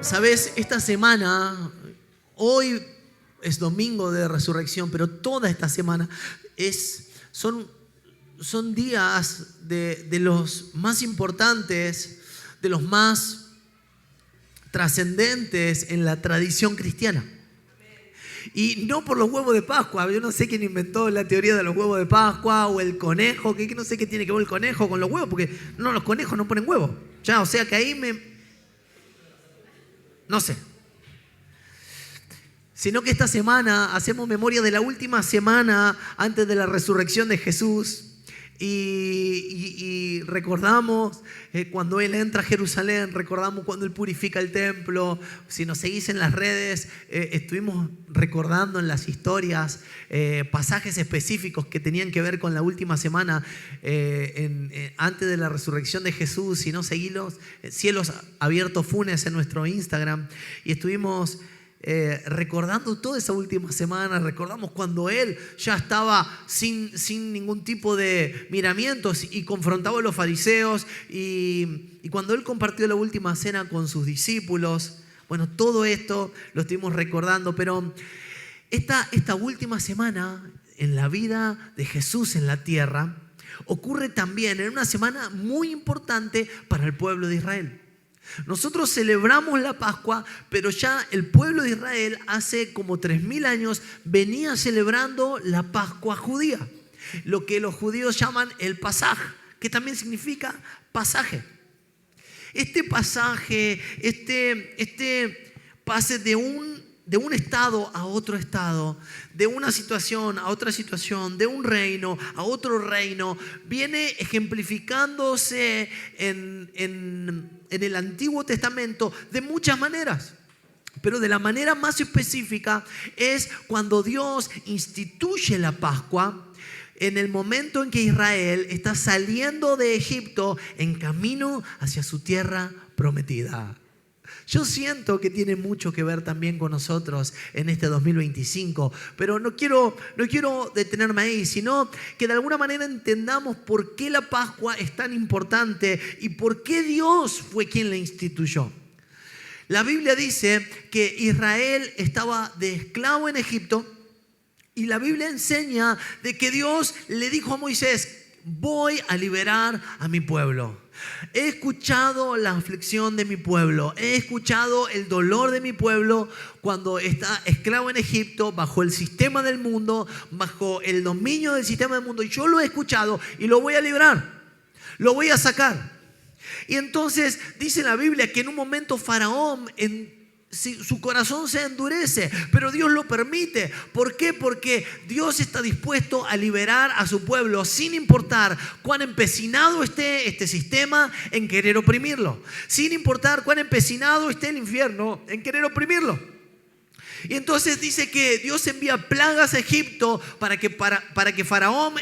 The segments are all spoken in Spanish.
Sabes, esta semana, hoy es domingo de resurrección, pero toda esta semana son días de los más importantes, de los más trascendentes en la tradición cristiana. Y no por los huevos de Pascua. Yo no sé quién inventó la teoría de los huevos de Pascua o el conejo, que no sé qué tiene que ver el conejo con los huevos, porque no, los conejos no ponen huevos. Ya, o sea que ahí no sé. Sino que esta semana hacemos memoria de la última semana antes de la resurrección de Jesús. Y recordamos cuando Él entra a Jerusalén, recordamos cuando Él purifica el templo. Si nos seguís en las redes, estuvimos recordando en las historias pasajes específicos que tenían que ver con la última semana antes de la resurrección de Jesús. Si no, seguilos, Cielos Abiertos Funes en nuestro Instagram. Y estuvimos recordando toda esa última semana. Recordamos cuando Él ya estaba sin ningún tipo de miramientos y confrontaba a los fariseos, y cuando Él compartió la última cena con sus discípulos. Bueno, todo esto lo estuvimos recordando, pero esta última semana en la vida de Jesús en la tierra ocurre también en una semana muy importante para el pueblo de Israel. Nosotros celebramos la Pascua, pero ya el pueblo de Israel hace como 3000 años venía celebrando la Pascua judía, lo que los judíos llaman el Pasaj, que también significa pasaje. Este pasaje, este pase de un estado a otro estado, de una situación a otra situación, de un reino a otro reino, viene ejemplificándose en el Antiguo Testamento de muchas maneras. Pero de la manera más específica es cuando Dios instituye la Pascua, en el momento en que Israel está saliendo de Egipto en camino hacia su tierra prometida. Yo siento que tiene mucho que ver también con nosotros en este 2025, pero no quiero detenerme ahí, sino que de alguna manera entendamos por qué la Pascua es tan importante y por qué Dios fue quien la instituyó. La Biblia dice que Israel estaba de esclavo en Egipto, y la Biblia enseña de que Dios le dijo a Moisés: voy a liberar a mi pueblo. He escuchado la aflicción de mi pueblo, he escuchado el dolor de mi pueblo cuando está esclavo en Egipto, bajo el sistema del mundo, bajo el dominio del sistema del mundo, y yo lo he escuchado y lo voy a librar, lo voy a sacar. Y entonces dice la Biblia que en un momento Faraón su corazón se endurece, pero Dios lo permite. ¿Por qué? Porque Dios está dispuesto a liberar a su pueblo sin importar cuán empecinado esté este sistema en querer oprimirlo, sin importar cuán empecinado esté el infierno en querer oprimirlo. Y entonces dice que Dios envía plagas a Egipto para que Faraón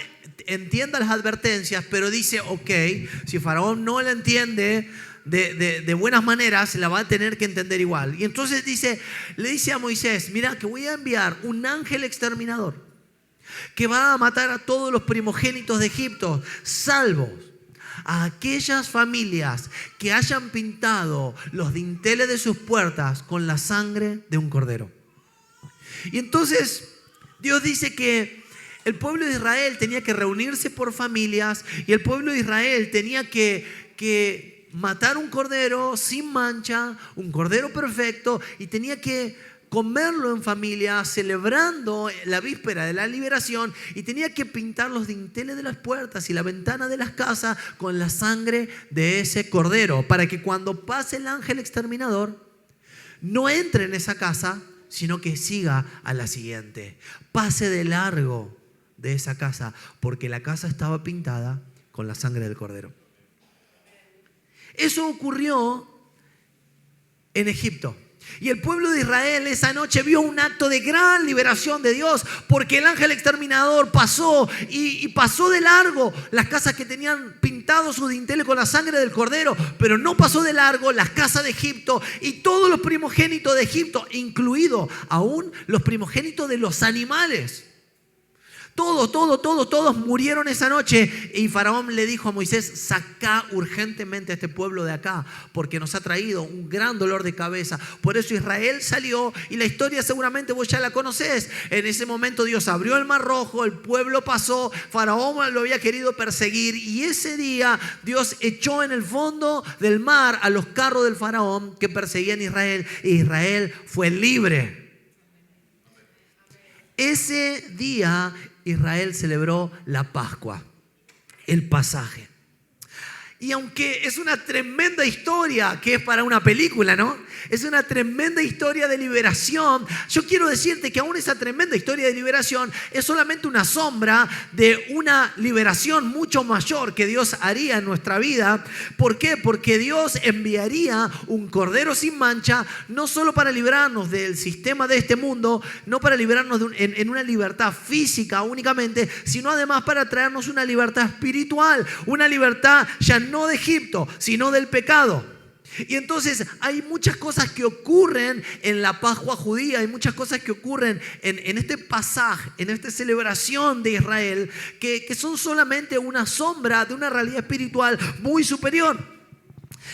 entienda las advertencias, pero dice: ok, si Faraón no la entiende de buenas maneras, la va a tener que entender igual. Y entonces le dice a Moisés: mira, que voy a enviar un ángel exterminador que va a matar a todos los primogénitos de Egipto, salvo a aquellas familias que hayan pintado los dinteles de sus puertas con la sangre de un cordero. Y entonces Dios dice que el pueblo de Israel tenía que reunirse por familias, y el pueblo de Israel tenía que matar un cordero sin mancha, un cordero perfecto, y tenía que comerlo en familia, celebrando la víspera de la liberación, y tenía que pintar los dinteles de las puertas y la ventana de las casas con la sangre de ese cordero, para que cuando pase el ángel exterminador no entre en esa casa, sino que siga a la siguiente, pase de largo de esa casa, porque la casa estaba pintada con la sangre del cordero. Eso ocurrió en Egipto. Y el pueblo de Israel esa noche vio un acto de gran liberación de Dios, porque el ángel exterminador pasó y pasó de largo las casas que tenían pintados sus dinteles con la sangre del cordero, pero no pasó de largo las casas de Egipto y todos los primogénitos de Egipto, incluido aún los primogénitos de los animales. Todos murieron esa noche. Y Faraón le dijo a Moisés: saca urgentemente a este pueblo de acá, porque nos ha traído un gran dolor de cabeza. Por eso Israel salió, y la historia seguramente vos ya la conocés. En ese momento Dios abrió el mar Rojo, el pueblo pasó, Faraón lo había querido perseguir, y ese día Dios echó en el fondo del mar a los carros del Faraón que perseguían a Israel, e Israel fue libre. Ese día Israel celebró la Pascua, el pasaje. Y aunque es una tremenda historia, que es para una película, ¿no? Es una tremenda historia de liberación. Yo quiero decirte que aún esa tremenda historia de liberación es solamente una sombra de una liberación mucho mayor que Dios haría en nuestra vida. ¿Por qué? Porque Dios enviaría un cordero sin mancha, no solo para librarnos del sistema de este mundo, no para librarnos en una libertad física únicamente, sino además para traernos una libertad espiritual, una libertad ya no de Egipto, sino del pecado. Y entonces hay muchas cosas que ocurren en la Pascua judía, hay muchas cosas que ocurren en este pasaje, en esta celebración de Israel, que son solamente una sombra de una realidad espiritual muy superior.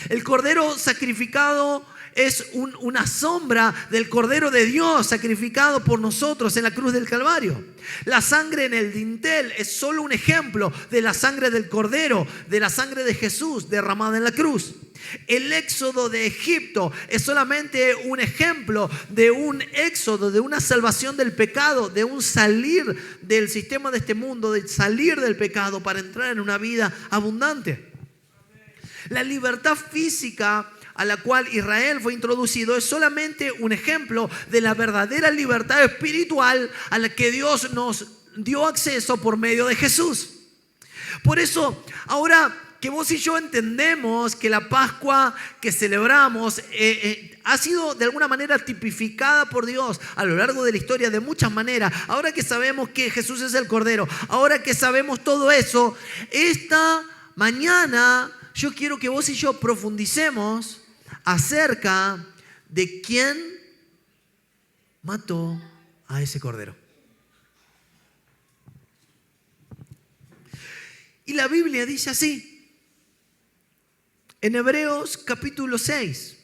El cordero sacrificado es una sombra del Cordero de Dios sacrificado por nosotros en la cruz del Calvario. La sangre en el dintel es solo un ejemplo de la sangre del Cordero, de la sangre de Jesús derramada en la cruz. El éxodo de Egipto es solamente un ejemplo de un éxodo, de una salvación del pecado, de un salir del sistema de este mundo, de salir del pecado para entrar en una vida abundante. La libertad física a la cual Israel fue introducido es solamente un ejemplo de la verdadera libertad espiritual a la que Dios nos dio acceso por medio de Jesús. Por eso, ahora que vos y yo entendemos que la Pascua que celebramos ha sido de alguna manera tipificada por Dios a lo largo de la historia de muchas maneras, ahora que sabemos que Jesús es el Cordero, ahora que sabemos todo eso, esta mañana yo quiero que vos y yo profundicemos acerca de quién mató a ese cordero. Y la Biblia dice así, en Hebreos capítulo 6,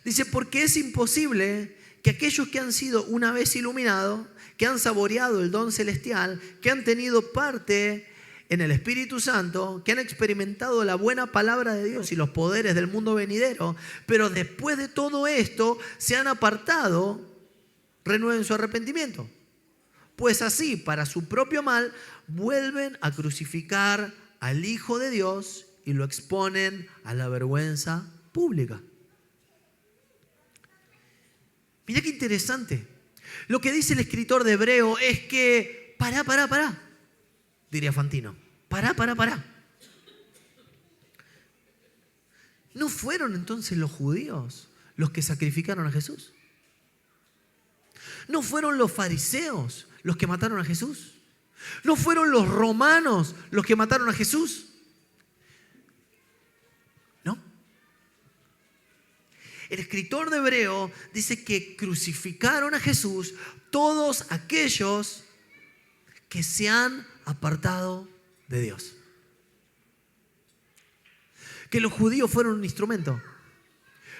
dice: porque es imposible que aquellos que han sido una vez iluminados, que han saboreado el don celestial, que han tenido parte en el Espíritu Santo, que han experimentado la buena palabra de Dios y los poderes del mundo venidero, pero después de todo esto se han apartado, renueven su arrepentimiento. Pues así, para su propio mal, vuelven a crucificar al Hijo de Dios y lo exponen a la vergüenza pública. Mira qué interesante. Lo que dice el escritor de Hebreo es que, pará, diría Fantino. Pará. ¿No fueron entonces los judíos los que sacrificaron a Jesús? ¿No fueron los fariseos los que mataron a Jesús? ¿No fueron los romanos los que mataron a Jesús? ¿No? El escritor de Hebreo dice que crucificaron a Jesús todos aquellos que se han apartado de Dios. Que los judíos fueron un instrumento,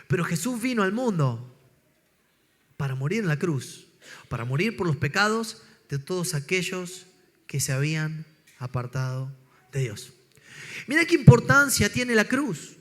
pero Jesús vino al mundo para morir en la cruz, para morir por los pecados de todos aquellos que se habían apartado de Dios. Mira qué importancia tiene la cruz.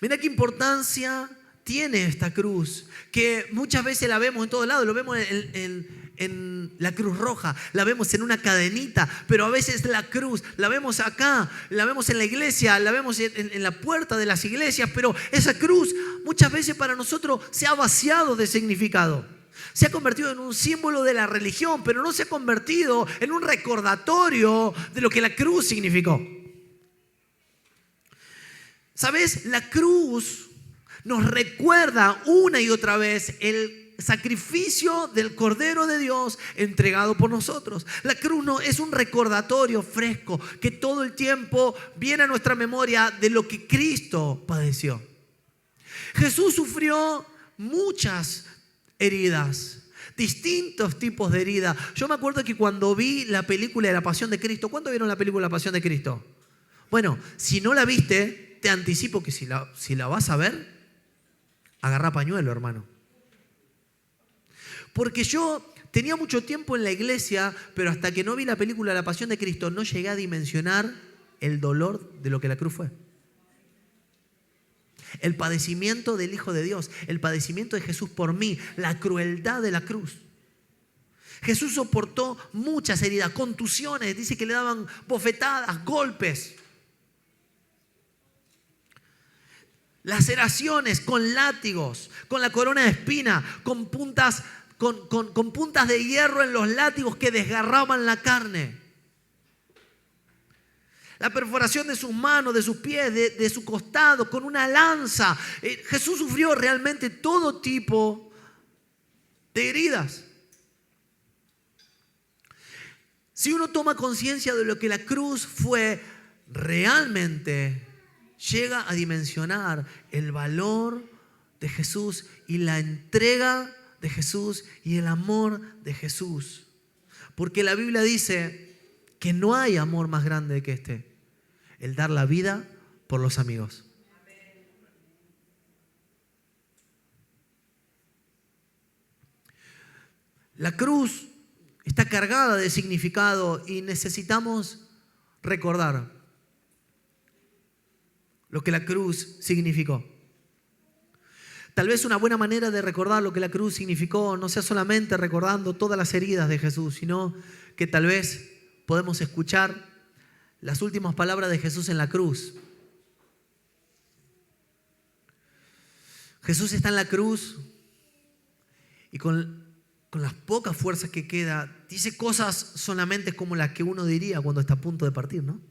Mira qué importancia tiene esta cruz, que muchas veces la vemos en todos lados, lo vemos en la Cruz Roja, la vemos en una cadenita, pero a veces la cruz la vemos acá, la vemos en la iglesia, la vemos en la puerta de las iglesias, pero esa cruz muchas veces para nosotros se ha vaciado de significado. Se ha convertido en un símbolo de la religión, pero no se ha convertido en un recordatorio de lo que la cruz significó. ¿Sabes? La cruz nos recuerda una y otra vez el sacrificio del Cordero de Dios entregado por nosotros. La cruz no es un recordatorio fresco que todo el tiempo viene a nuestra memoria de lo que Cristo padeció. Jesús sufrió muchas heridas. Distintos tipos de heridas. Yo me acuerdo que cuando vi la película de La Pasión de Cristo, ¿cuánto vieron la película La Pasión de Cristo? Bueno, si no la viste, te anticipo que si la vas a ver, agarrá pañuelo, hermano. Porque yo tenía mucho tiempo en la iglesia, pero hasta que no vi la película La Pasión de Cristo, no llegué a dimensionar el dolor de lo que la cruz fue. El padecimiento del Hijo de Dios, el padecimiento de Jesús por mí, la crueldad de la cruz. Jesús soportó muchas heridas, contusiones, dice que le daban bofetadas, golpes. Laceraciones con látigos, con la corona de espina, con puntas de hierro en los látigos que desgarraban la carne. La perforación de sus manos, de sus pies, de su costado, con una lanza. Jesús sufrió realmente todo tipo de heridas. Si uno toma conciencia de lo que la cruz fue, realmente llega a dimensionar el valor de Jesús y la entrega de Jesús y el amor de Jesús. Porque la Biblia dice que no hay amor más grande que este, el dar la vida por los amigos. La cruz está cargada de significado y necesitamos recordar lo que la cruz significó. Tal vez una buena manera de recordar lo que la cruz significó no sea solamente recordando todas las heridas de Jesús, sino que tal vez podemos escuchar las últimas palabras de Jesús en la cruz. Jesús está en la cruz y con las pocas fuerzas que queda, dice cosas solamente como las que uno diría cuando está a punto de partir, ¿no?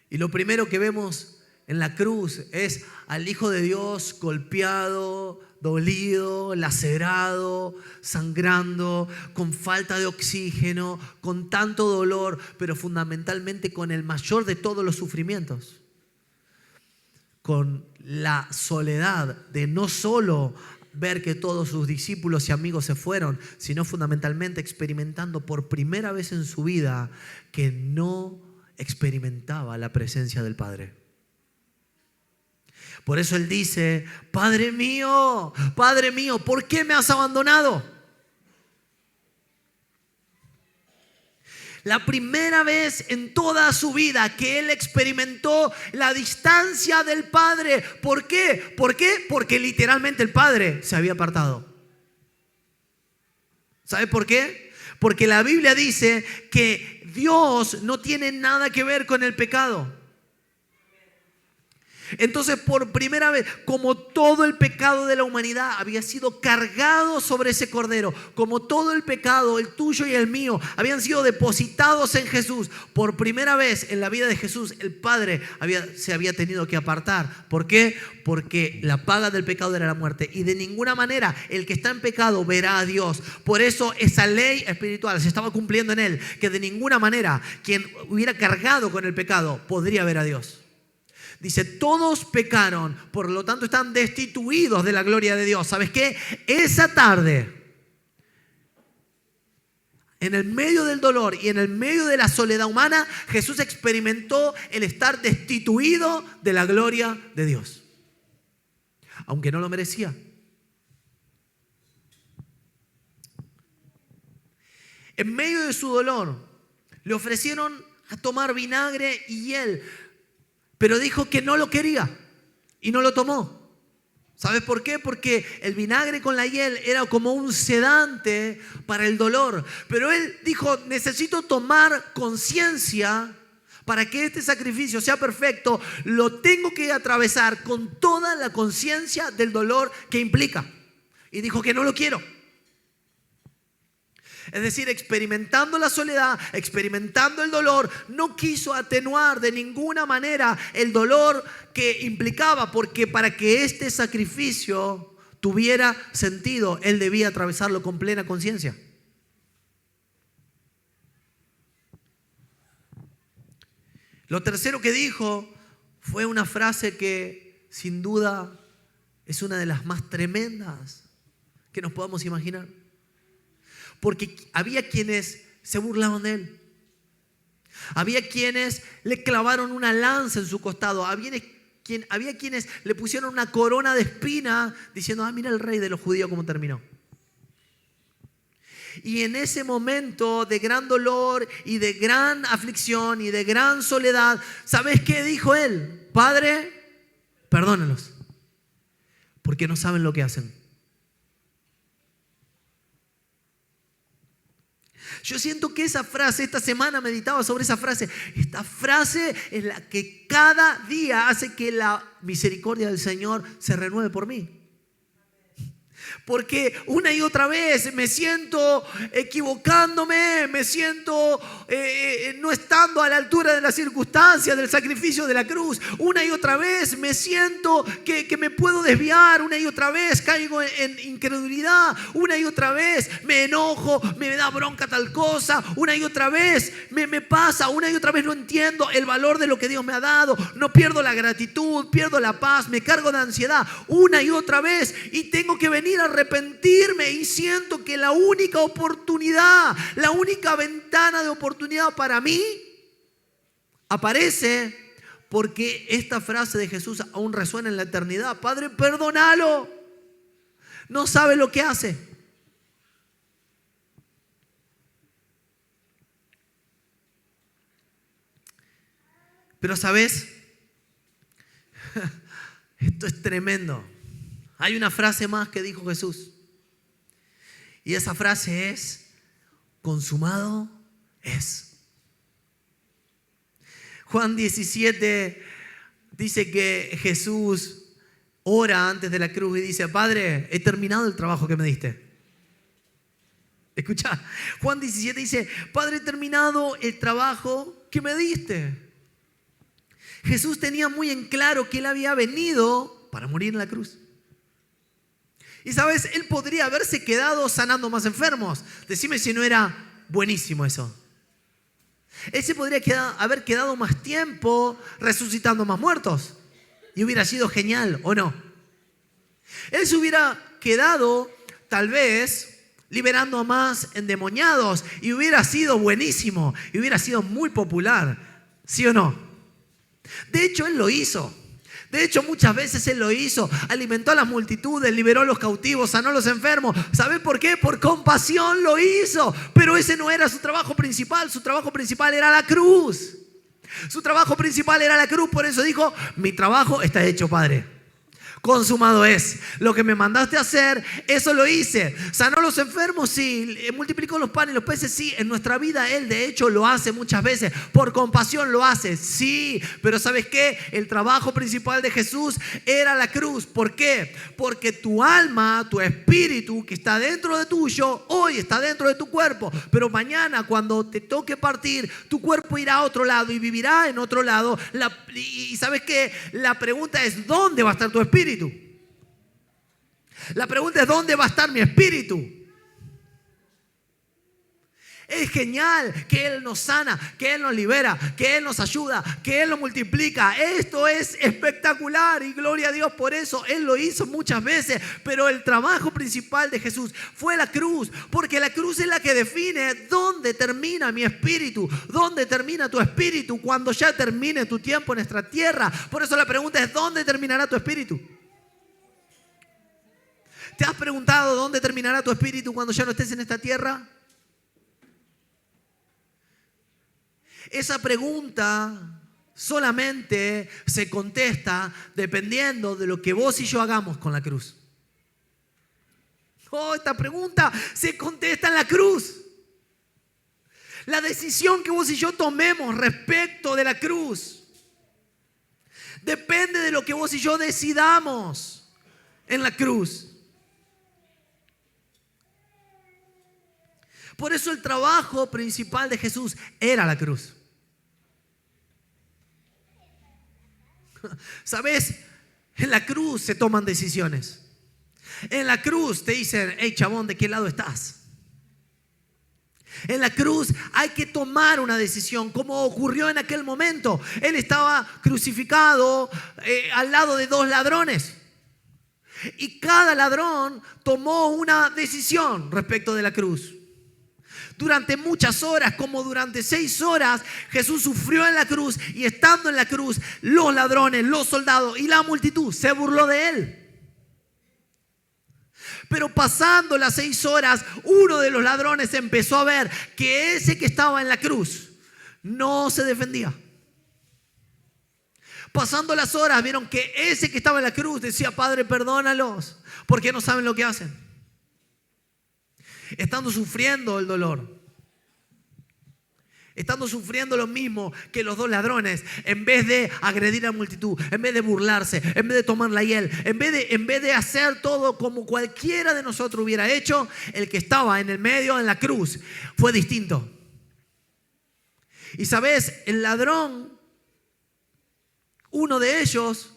Y lo primero que vemos en la cruz es al Hijo de Dios golpeado, dolido, lacerado, sangrando, con falta de oxígeno, con tanto dolor, pero fundamentalmente con el mayor de todos los sufrimientos. Con la soledad de no solo ver que todos sus discípulos y amigos se fueron, sino fundamentalmente experimentando por primera vez en su vida que no experimentaba la presencia del Padre. Por eso Él dice: Padre mío, ¿por qué me has abandonado? La primera vez en toda su vida que Él experimentó la distancia del Padre. ¿Por qué? ¿Por qué? Porque literalmente el Padre se había apartado. ¿Sabe por qué? Porque la Biblia dice que Dios no tiene nada que ver con el pecado. Entonces, por primera vez, como todo el pecado de la humanidad había sido cargado sobre ese cordero, como todo el pecado, el tuyo y el mío, habían sido depositados en Jesús, por primera vez en la vida de Jesús, el Padre se había tenido que apartar. ¿Por qué? Porque la paga del pecado era la muerte, y de ninguna manera el que está en pecado verá a Dios. Por eso esa ley espiritual se estaba cumpliendo en Él, que de ninguna manera quien hubiera cargado con el pecado podría ver a Dios. Dice: todos pecaron, por lo tanto están destituidos de la gloria de Dios. ¿Sabes qué? Esa tarde, en el medio del dolor y en el medio de la soledad humana, Jesús experimentó el estar destituido de la gloria de Dios, aunque no lo merecía. En medio de su dolor, le ofrecieron a tomar vinagre y hiel, pero dijo que no lo quería y no lo tomó. ¿Sabes por qué? Porque el vinagre con la hiel era como un sedante para el dolor. Pero él dijo: necesito tomar conciencia para que este sacrificio sea perfecto. Lo tengo que atravesar con toda la conciencia del dolor que implica. Y dijo que no lo quiero. Es decir, experimentando la soledad, experimentando el dolor, no quiso atenuar de ninguna manera el dolor que implicaba, porque para que este sacrificio tuviera sentido, Él debía atravesarlo con plena conciencia. Lo tercero que dijo fue una frase que sin duda es una de las más tremendas que nos podamos imaginar. Porque había quienes se burlaban de él. Había quienes le clavaron una lanza en su costado. Había quienes le pusieron una corona de espina diciendo, mira el rey de los judíos cómo terminó. Y en ese momento de gran dolor y de gran aflicción y de gran soledad, ¿sabes qué dijo él? Padre, perdónalos, porque no saben lo que hacen. Yo siento que esa frase, esta semana meditaba sobre esa frase. Esta frase es la que cada día hace que la misericordia del Señor se renueve por mí. Porque una y otra vez me siento equivocándome, me siento no estando a la altura de las circunstancias, del sacrificio de la cruz. Una y otra vez me siento que me puedo desviar, una y otra vez caigo en incredulidad, una y otra vez me enojo, me da bronca tal cosa, una y otra vez me pasa, una y otra vez no entiendo el valor de lo que Dios me ha dado, no pierdo la gratitud, pierdo la paz, me cargo de ansiedad, una y otra vez, y tengo que venir a arrepentirme y siento que la única oportunidad, la única ventana de oportunidad para mí aparece porque esta frase de Jesús aún resuena en la eternidad. Padre, perdónalo. No sabe lo que hace. Pero ¿sabes? Esto es tremendo. Hay una frase más que dijo Jesús. Y esa frase es, consumado es. Juan 17 dice que Jesús ora antes de la cruz y dice, Padre, he terminado el trabajo que me diste. Escucha, Juan 17 dice, Padre, he terminado el trabajo que me diste. Jesús tenía muy en claro que Él había venido para morir en la cruz. Y sabes, Él podría haberse quedado sanando más enfermos. Decime si no era buenísimo eso. Él se podría haber quedado más tiempo resucitando más muertos. Y hubiera sido genial, ¿o no? Él se hubiera quedado, tal vez, liberando a más endemoniados. Y hubiera sido buenísimo. Y hubiera sido muy popular. ¿Sí o no? De hecho, Él lo hizo. De hecho, muchas veces Él lo hizo. Alimentó a las multitudes, liberó a los cautivos, sanó a los enfermos. ¿Sabes por qué? Por compasión lo hizo. Pero ese no era su trabajo principal. Su trabajo principal era la cruz. Su trabajo principal era la cruz. Por eso dijo, mi trabajo está hecho, Padre. Consumado es. Lo que me mandaste a hacer, eso lo hice. ¿Sanó a los enfermos? Sí. ¿Multiplicó los panes y los peces? Sí. En nuestra vida Él de hecho lo hace muchas veces. Por compasión lo hace. Sí. Pero ¿sabes qué? El trabajo principal de Jesús era la cruz. ¿Por qué? Porque tu alma, tu espíritu que está dentro de tuyo, hoy está dentro de tu cuerpo. Pero mañana cuando te toque partir, tu cuerpo irá a otro lado y vivirá en otro lado. Y ¿sabes qué? La pregunta es, ¿dónde va a estar tu espíritu? La pregunta es, ¿dónde va a estar mi espíritu? Es genial que Él nos sana, que Él nos libera, que Él nos ayuda, que Él nos multiplica. Esto es espectacular y gloria a Dios por eso. Él lo hizo muchas veces, pero el trabajo principal de Jesús fue la cruz, porque la cruz es la que define dónde termina mi espíritu, dónde termina tu espíritu cuando ya termine tu tiempo en esta tierra. Por eso la pregunta es, ¿dónde terminará tu espíritu? ¿Te has preguntado dónde terminará tu espíritu cuando ya no estés en esta tierra? Esa pregunta solamente se contesta dependiendo de lo que vos y yo hagamos con la cruz. Esta pregunta se contesta en la cruz. La decisión que vos y yo tomemos respecto de la cruz depende de lo que vos y yo decidamos en la cruz. Por eso el trabajo principal de Jesús era la cruz. ¿Sabes? En la cruz se toman decisiones. En la cruz te dicen, hey chabón, ¿de qué lado estás? En la cruz hay que tomar una decisión, como ocurrió en aquel momento. Él estaba crucificado al lado de dos ladrones. Y cada ladrón tomó una decisión respecto de la cruz. Durante muchas horas, como durante 6 horas, Jesús sufrió en la cruz, y estando en la cruz, los ladrones, los soldados y la multitud se burló de él. Pero pasando las 6 horas, uno de los ladrones empezó a ver que ese que estaba en la cruz no se defendía. Pasando las horas, vieron que ese que estaba en la cruz decía: Padre, perdónalos, porque no saben lo que hacen. Estando sufriendo el dolor, estando sufriendo lo mismo que los 2 ladrones, en vez de agredir a la multitud, en vez de burlarse, en vez de tomarla y él, en vez de hacer todo como cualquiera de nosotros hubiera hecho, el que estaba en el medio, en la cruz, fue distinto. Y sabes, el ladrón, uno de ellos,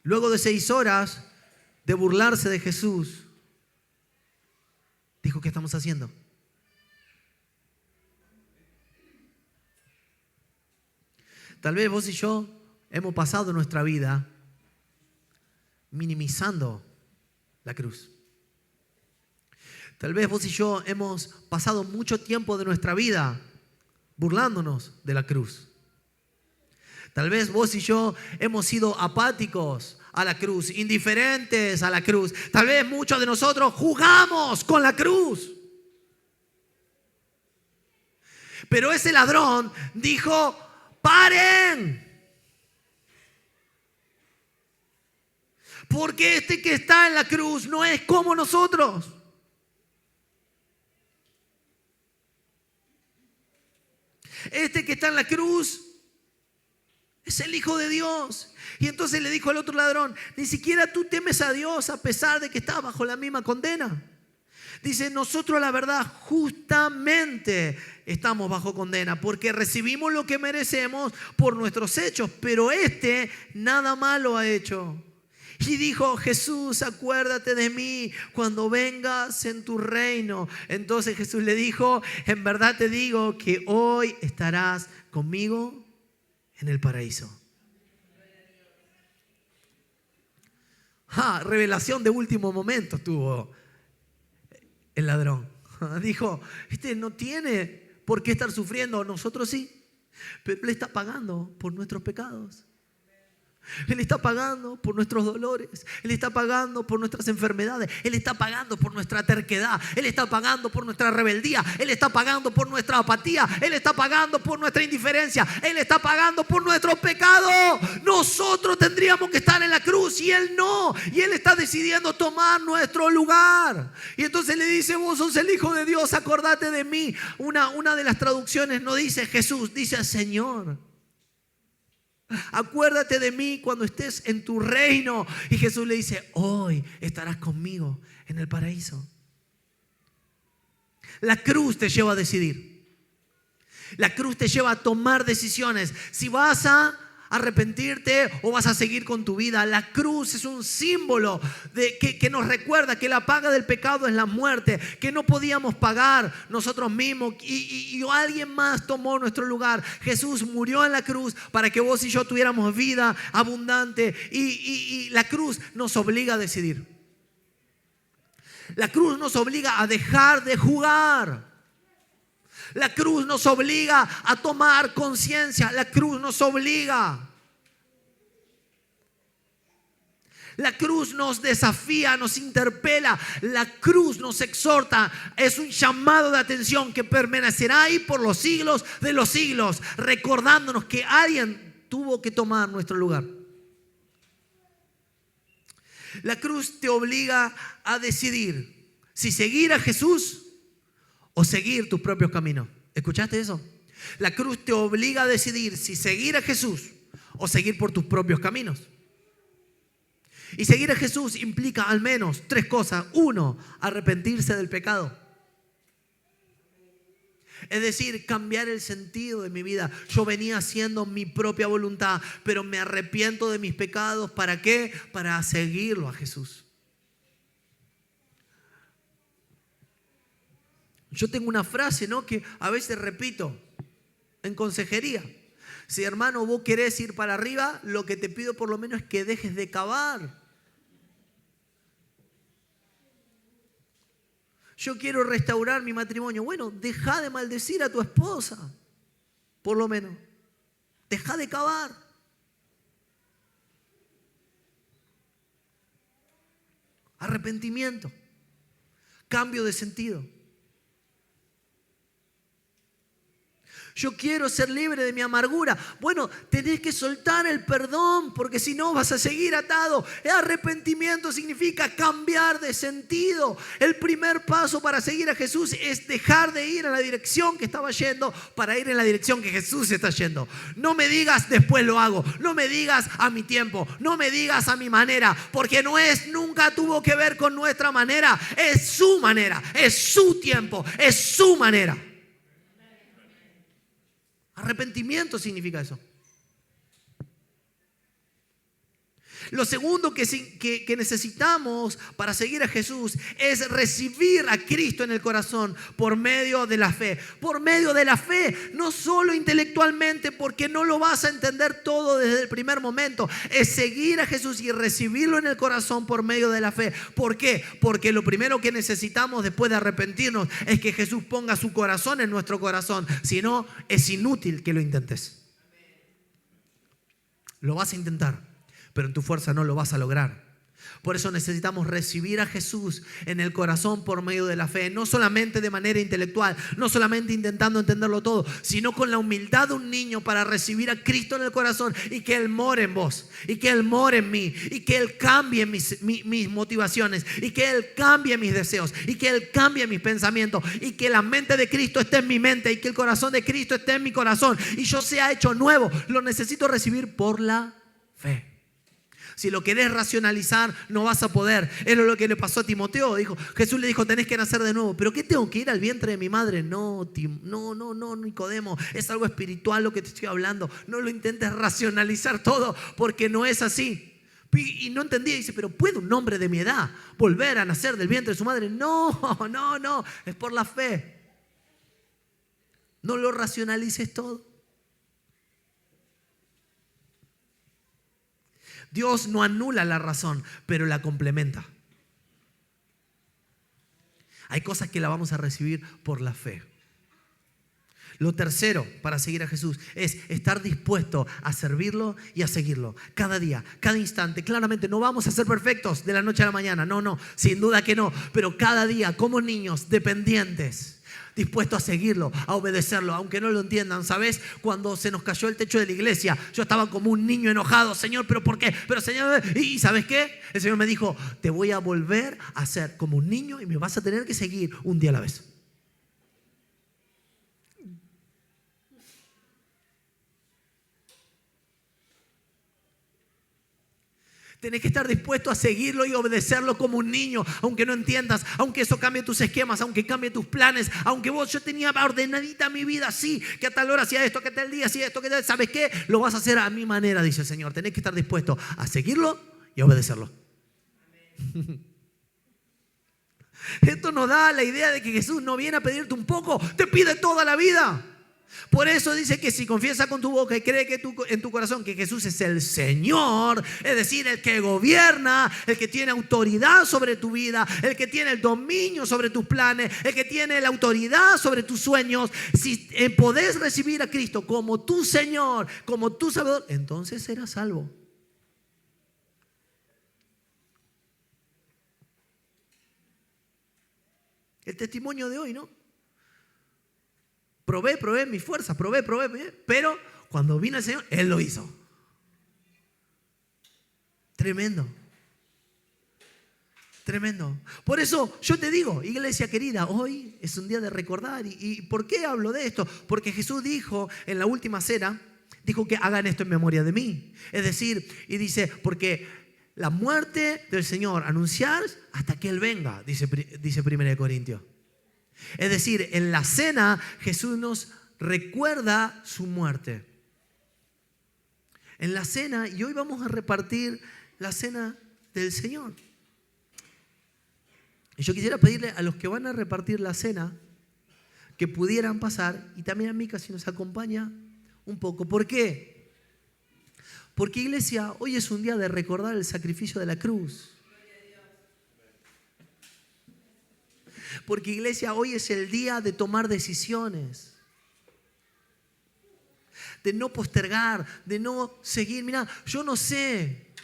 luego de 6 horas de burlarse de Jesús, dijo: ¿qué estamos haciendo? Tal vez vos y yo hemos pasado nuestra vida minimizando la cruz. Tal vez vos y yo hemos pasado mucho tiempo de nuestra vida burlándonos de la cruz. Tal vez vos y yo hemos sido apáticos a la cruz, indiferentes a la cruz. Tal vez muchos de nosotros jugamos con la cruz. Pero ese ladrón dijo: ¡paren! Porque este que está en la cruz no es como nosotros. Este que está en la cruz es el Hijo de Dios. Y entonces le dijo al otro ladrón: ni siquiera tú temes a Dios a pesar de que estás bajo la misma condena. Dice: nosotros la verdad justamente estamos bajo condena, porque recibimos lo que merecemos por nuestros hechos, pero este nada malo ha hecho. Y dijo Jesús: acuérdate de mí cuando vengas en tu reino. Entonces Jesús le dijo: en verdad te digo que hoy estarás conmigo en el paraíso. Revelación de último momento tuvo el ladrón. Dijo: este no tiene por qué estar sufriendo, nosotros sí, pero Él está pagando por nuestros pecados. Él está pagando por nuestros dolores. Él está pagando por nuestras enfermedades. Él está pagando por nuestra terquedad. Él está pagando por nuestra rebeldía. Él está pagando por nuestra apatía. Él está pagando por nuestra indiferencia. Él está pagando por nuestros pecados. Nosotros tendríamos que estar en la cruz y Él no. Y Él está decidiendo tomar nuestro lugar. Y entonces le dice: vos sos el Hijo de Dios, acordate de mí. Una de las traducciones no dice Jesús, dice Señor. Acuérdate de mí cuando estés en tu reino. Y Jesús le dice: hoy estarás conmigo en el paraíso. La cruz te lleva a decidir. La cruz te lleva a tomar decisiones. Si vas a arrepentirte o vas a seguir con tu vida. La cruz es un símbolo que nos recuerda que la paga del pecado es la muerte, que no podíamos pagar nosotros mismos y alguien más tomó nuestro lugar. Jesús murió en la cruz para que vos y yo tuviéramos vida abundante y la cruz nos obliga a decidir. La cruz nos obliga a dejar de jugar. La cruz nos obliga a tomar conciencia. La cruz nos obliga. La cruz nos desafía, nos interpela. La cruz nos exhorta. Es un llamado de atención que permanecerá ahí por los siglos de los siglos, recordándonos que alguien tuvo que tomar nuestro lugar. La cruz te obliga a decidir si seguir a Jesús o seguir tus propios caminos. ¿Escuchaste eso? La cruz te obliga a decidir si seguir a Jesús o seguir por tus propios caminos. Y seguir a Jesús implica al menos 3 cosas. 1, arrepentirse del pecado. Es decir, cambiar el sentido de mi vida. Yo venía haciendo mi propia voluntad, pero me arrepiento de mis pecados. ¿Para qué? Para seguirlo a Jesús. Yo tengo una frase, ¿no?, que a veces repito en consejería. Si, hermano, vos querés ir para arriba, lo que te pido por lo menos es que dejes de cavar. Yo quiero restaurar mi matrimonio. Bueno, deja de maldecir a tu esposa, por lo menos. Deja de cavar. Arrepentimiento. Cambio de sentido. Yo quiero ser libre de mi amargura. Bueno, tenés que soltar el perdón, porque si no vas a seguir atado. El arrepentimiento significa cambiar de sentido. El primer paso para seguir a Jesús es dejar de ir en la dirección que estaba yendo para ir en la dirección que Jesús está yendo. No me digas después lo hago. No me digas a mi tiempo. No me digas a mi manera, porque nunca tuvo que ver con nuestra manera. Es su manera, es su tiempo, es su manera. Arrepentimiento significa eso. Lo segundo que necesitamos para seguir a Jesús es recibir a Cristo en el corazón por medio de la fe. Por medio de la fe, no solo intelectualmente, porque no lo vas a entender todo desde el primer momento. Es seguir a Jesús y recibirlo en el corazón por medio de la fe. ¿Por qué? Porque lo primero que necesitamos después de arrepentirnos es que Jesús ponga su corazón en nuestro corazón. Si no, es inútil que lo intentes. Lo vas a intentar, pero en tu fuerza no lo vas a lograr. Por eso necesitamos recibir a Jesús en el corazón por medio de la fe. No solamente de manera intelectual, no solamente intentando entenderlo todo, sino con la humildad de un niño para recibir a Cristo en el corazón y que Él more en vos, y que Él more en mí, y que Él cambie mis motivaciones, y que Él cambie mis deseos, y que Él cambie mis pensamientos, y que la mente de Cristo esté en mi mente, y que el corazón de Cristo esté en mi corazón, y yo sea hecho nuevo. Lo necesito recibir por la fe. Si lo querés racionalizar, no vas a poder. Es lo que le pasó a Timoteo. Jesús le dijo, tenés que nacer de nuevo. ¿Pero qué tengo que ir al vientre de mi madre? No, Nicodemo. Es algo espiritual lo que te estoy hablando. No lo intentes racionalizar todo, porque no es así. Y no entendía. Dice, pero ¿puede un hombre de mi edad volver a nacer del vientre de su madre? No. Es por la fe. No lo racionalices todo. Dios no anula la razón, pero la complementa. Hay cosas que la vamos a recibir por la fe. Lo tercero para seguir a Jesús es estar dispuesto a servirlo y a seguirlo. Cada día, cada instante. Claramente no vamos a ser perfectos de la noche a la mañana. No, sin duda que no. Pero cada día, como niños dependientes, dispuesto a seguirlo, a obedecerlo, aunque no lo entiendan. ¿Sabes? Cuando se nos cayó el techo de la iglesia, yo estaba como un niño enojado. Señor, ¿pero por qué? Pero Señor, ¿y sabes qué? El Señor me dijo, te voy a volver a ser como un niño y me vas a tener que seguir un día a la vez. Tenés que estar dispuesto a seguirlo y obedecerlo como un niño, aunque no entiendas, aunque eso cambie tus esquemas, aunque cambie tus planes, aunque yo tenía ordenadita mi vida así, que a tal hora hacía esto, que a tal día hacía esto, que tal, ¿sabes qué? Lo vas a hacer a mi manera, dice el Señor. Tenés que estar dispuesto a seguirlo y a obedecerlo. Esto nos da la idea de que Jesús no viene a pedirte un poco, te pide toda la vida. Por eso dice que si confiesas con tu boca y crees en tu corazón que Jesús es el Señor, es decir, el que gobierna, el que tiene autoridad sobre tu vida, el que tiene el dominio sobre tus planes, el que tiene la autoridad sobre tus sueños, si podés recibir a Cristo como tu Señor, como tu Salvador, entonces serás salvo. El testimonio de hoy, ¿no? Probé mi fuerza, probé, pero cuando vino el Señor, Él lo hizo. Tremendo. Por eso yo te digo, iglesia querida, hoy es un día de recordar. ¿Y por qué hablo de esto? Porque Jesús dijo en la última cena, dijo que hagan esto en memoria de mí. Es decir, y dice, porque la muerte del Señor anunciar hasta que Él venga, dice 1 Corintios. Es decir, en la cena Jesús nos recuerda su muerte. En la cena, y hoy vamos a repartir la cena del Señor. Y yo quisiera pedirle a los que van a repartir la cena que pudieran pasar, y también a Mica si nos acompaña un poco. ¿Por qué? Porque, iglesia, hoy es un día de recordar el sacrificio de la cruz. Porque iglesia, hoy es el día de tomar decisiones. De no postergar, de no seguir. Mira, yo no sé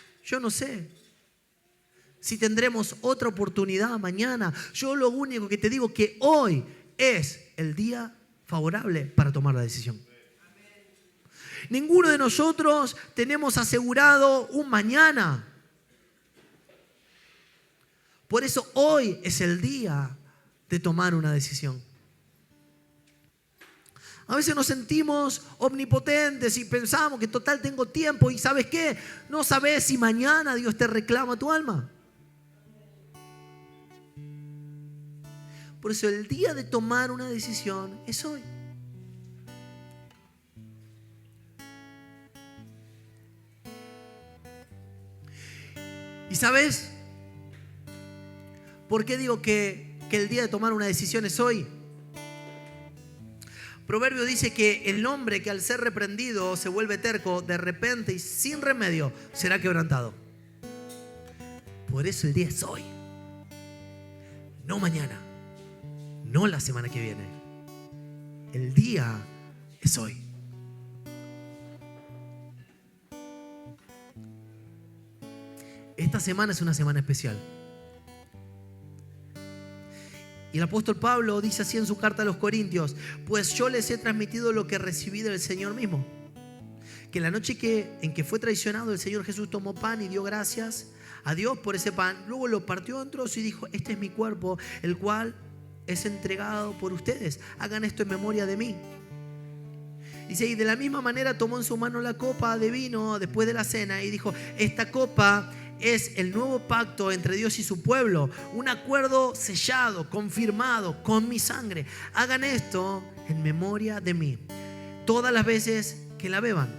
si tendremos otra oportunidad mañana. Yo lo único que te digo que hoy es el día favorable para tomar la decisión. Ninguno de nosotros tenemos asegurado un mañana. Por eso hoy es el día de tomar una decisión. A veces nos sentimos omnipotentes y pensamos que total tengo tiempo y ¿sabes qué? No sabes si mañana Dios te reclama tu alma. Por eso el día de tomar una decisión es hoy. ¿Y sabes por qué digo que el día de tomar una decisión es hoy? Proverbio dice que el hombre que al ser reprendido se vuelve terco, de repente y sin remedio será quebrantado. Por eso el día es hoy. No mañana. No la semana que viene. El día es hoy. Esta semana es una semana especial. Y el apóstol Pablo dice así en su carta a los Corintios: pues yo les he transmitido lo que recibí del Señor mismo. Que la noche en que fue traicionado, el Señor Jesús tomó pan y dio gracias a Dios por ese pan. Luego lo partió en trozos y dijo: este es mi cuerpo, el cual es entregado por ustedes. Hagan esto en memoria de mí. Dice, y de la misma manera tomó en su mano la copa de vino después de la cena y dijo: esta copa es el nuevo pacto entre Dios y su pueblo, un acuerdo sellado, confirmado con mi sangre. Hagan esto en memoria de mí todas las veces que la beban,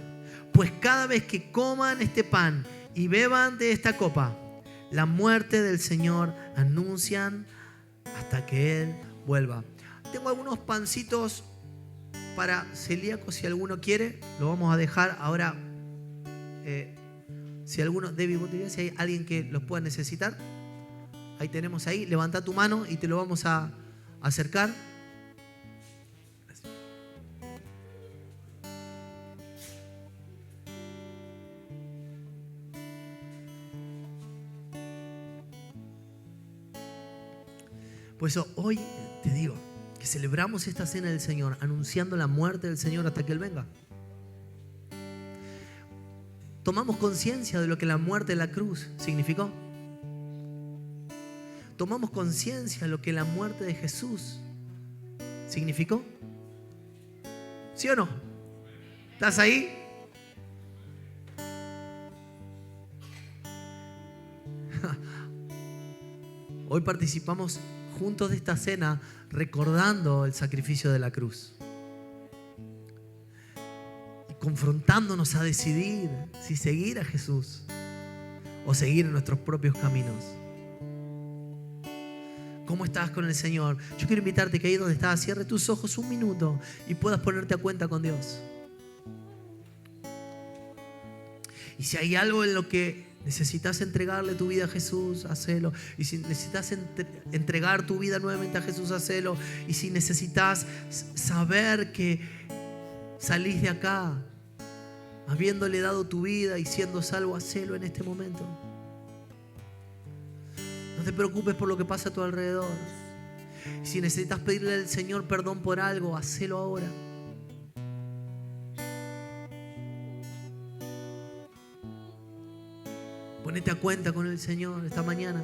pues cada vez que coman este pan y beban de esta copa, la muerte del Señor anuncian hasta que Él vuelva. Tengo algunos pancitos para celíacos, si alguno quiere, lo vamos a dejar ahora. Si alguno, Debbie, si hay alguien que los pueda necesitar, ahí tenemos ahí, levanta tu mano y te lo vamos a acercar. Por eso hoy te digo que celebramos esta cena del Señor anunciando la muerte del Señor hasta que Él venga. Tomamos conciencia de lo que la muerte de la cruz significó. Tomamos conciencia de lo que la muerte de Jesús significó. ¿Sí o no? ¿Estás ahí? Hoy participamos juntos de esta cena recordando el sacrificio de la cruz. Confrontándonos a decidir si seguir a Jesús o seguir en nuestros propios caminos. ¿Cómo estás con el Señor? Yo quiero invitarte que ahí donde estás, cierre tus ojos un minuto y puedas ponerte a cuenta con Dios. Y si hay algo en lo que necesitas entregarle tu vida a Jesús, hacelo. Y si necesitas entregar tu vida nuevamente a Jesús, hacelo. Y si necesitas saber que salís de acá habiéndole dado tu vida y siendo salvo, hacelo en este momento. No te preocupes por lo que pasa a tu alrededor. Si necesitas pedirle al Señor perdón por algo, hacelo ahora. Ponete a cuenta con el Señor esta mañana.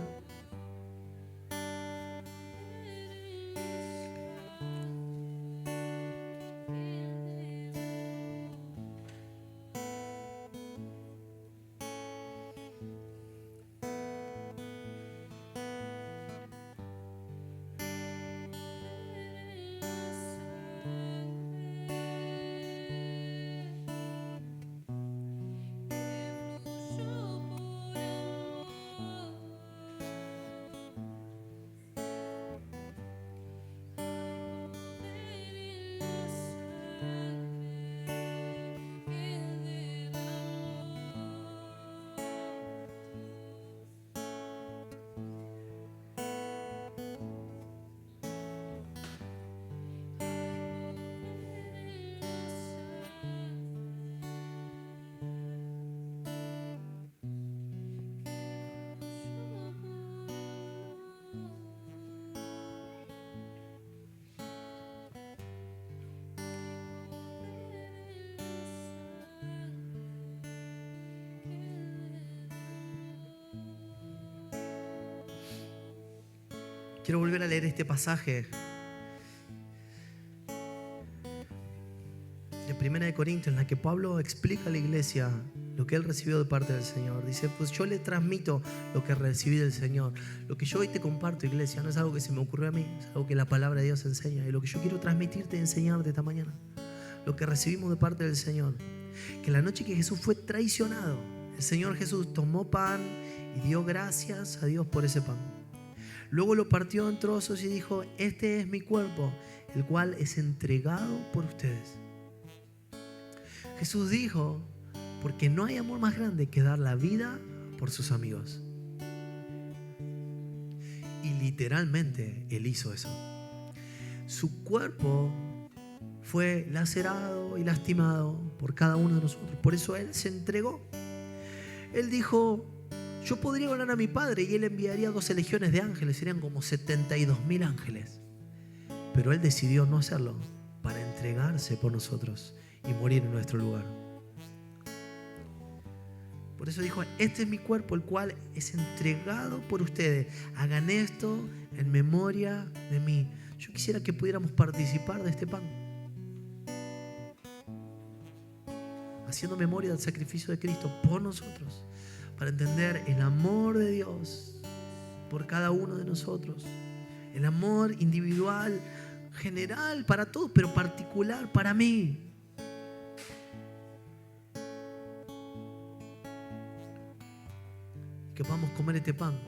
Quiero volver a leer este pasaje de 1 Corintios, en la que Pablo explica a la iglesia lo que él recibió de parte del Señor. Dice, pues yo le transmito lo que recibí del Señor. Lo que yo hoy te comparto, iglesia, no es algo que se me ocurrió a mí, es algo que la palabra de Dios enseña. Y lo que yo quiero transmitirte y enseñarte esta mañana, lo que recibimos de parte del Señor. Que la noche que Jesús fue traicionado, el Señor Jesús tomó pan y dio gracias a Dios por ese pan. Luego lo partió en trozos y dijo, este es mi cuerpo, el cual es entregado por ustedes. Jesús dijo, porque no hay amor más grande que dar la vida por sus amigos. Y literalmente Él hizo eso. Su cuerpo fue lacerado y lastimado por cada uno de nosotros. Por eso Él se entregó. Él dijo, yo podría orar a mi Padre y Él enviaría 12 legiones de ángeles, serían como 72.000 ángeles. Pero Él decidió no hacerlo para entregarse por nosotros y morir en nuestro lugar. Por eso dijo, este es mi cuerpo, el cual es entregado por ustedes. Hagan esto en memoria de mí. Yo quisiera que pudiéramos participar de este pan, haciendo memoria del sacrificio de Cristo por nosotros, para entender el amor de Dios por cada uno de nosotros. El amor individual, general para todos, pero particular para mí. Que podamos comer este pan,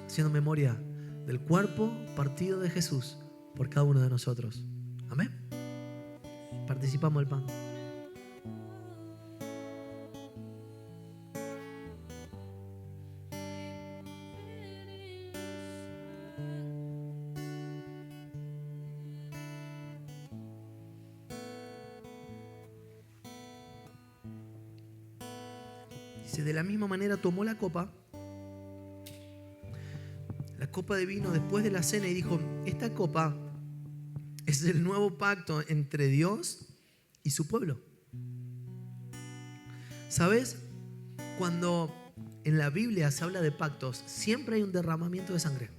haciendo memoria del cuerpo partido de Jesús por cada uno de nosotros. Amén. Participamos del pan. Dice, de la misma manera tomó la copa de vino después de la cena y dijo, esta copa es el nuevo pacto entre Dios y su pueblo. ¿Sabes? Cuando en la Biblia se habla de pactos, siempre hay un derramamiento de sangre.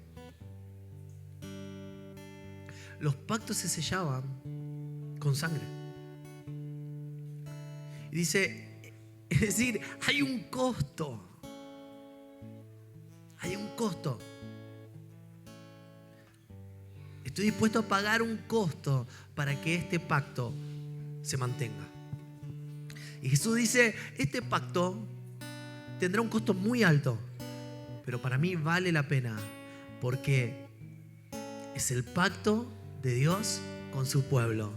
Los pactos se sellaban con sangre. Y dice, es decir, hay un costo. Hay un costo. Estoy dispuesto a pagar un costo para que este pacto se mantenga. Y Jesús dice, este pacto tendrá un costo muy alto, pero para mí vale la pena, porque es el pacto de Dios con su pueblo.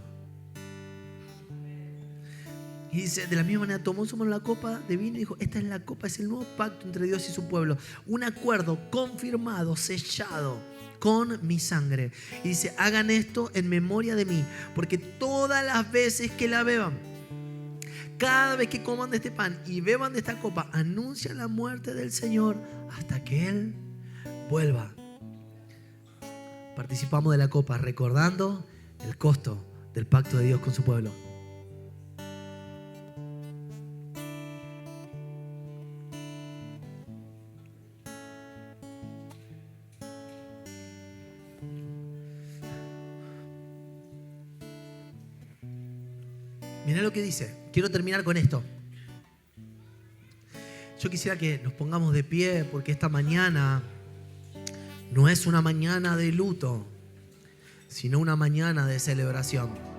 Y dice, de la misma manera tomó su mano la copa de vino y dijo, esta es la copa, es el nuevo pacto entre Dios y su pueblo. Un acuerdo confirmado, sellado con mi sangre. Y dice, hagan esto en memoria de mí, porque todas las veces que la beban, cada vez que coman de este pan y beban de esta copa, anuncian la muerte del Señor hasta que Él vuelva. Participamos de la copa recordando el costo del pacto de Dios con su pueblo. Mirá lo que dice. Quiero terminar con esto. Yo quisiera que nos pongamos de pie, porque esta mañana no es una mañana de luto, sino una mañana de celebración.